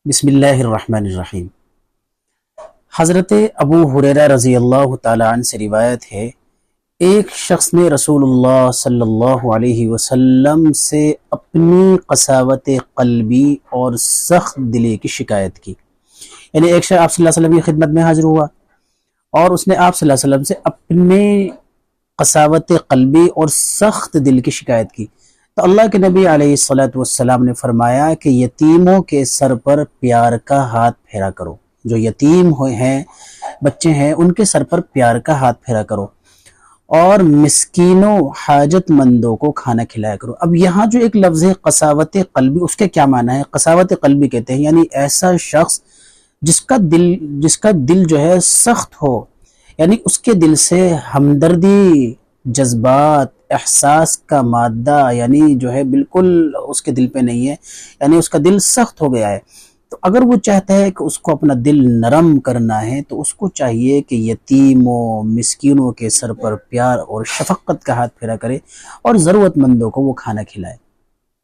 بسم اللہ الرحمن الرحیم۔ حضرت ابو ہریرہ رضی اللہ تعالی عنہ سے روایت ہے، ایک شخص نے رسول اللہ صلی اللہ علیہ وسلم سے اپنی قساوت قلبی اور سخت دلی کی شکایت کی۔ یعنی ایک شخص آپ صلی اللہ علیہ وسلم کی خدمت میں حاضر ہوا اور اس نے آپ صلی اللہ علیہ وسلم سے اپنے قساوت قلبی اور سخت دل کی شکایت کی، تو اللہ کے نبی علیہ السلام نے فرمایا کہ یتیموں کے سر پر پیار کا ہاتھ پھیرا کرو، جو یتیم ہوئے ہیں بچے ہیں ان کے سر پر پیار کا ہاتھ پھیرا کرو، اور مسکینوں حاجت مندوں کو کھانا کھلایا کرو۔ اب یہاں جو ایک لفظ ہے قساوت قلبی، اس کے کیا معنی ہے؟ قساوت قلبی کہتے ہیں یعنی ایسا شخص جس کا دل جو ہے سخت ہو، یعنی اس کے دل سے ہمدردی، جذبات، احساس کا مادہ یعنی جو ہے بالکل اس کے دل پہ نہیں ہے، یعنی اس کا دل سخت ہو گیا ہے۔ تو اگر وہ چاہتا ہے کہ اس کو اپنا دل نرم کرنا ہے تو اس کو چاہیے کہ یتیموں مسکینوں کے سر پر پیار اور شفقت کا ہاتھ پھیرا کرے اور ضرورت مندوں کو وہ کھانا کھلائے۔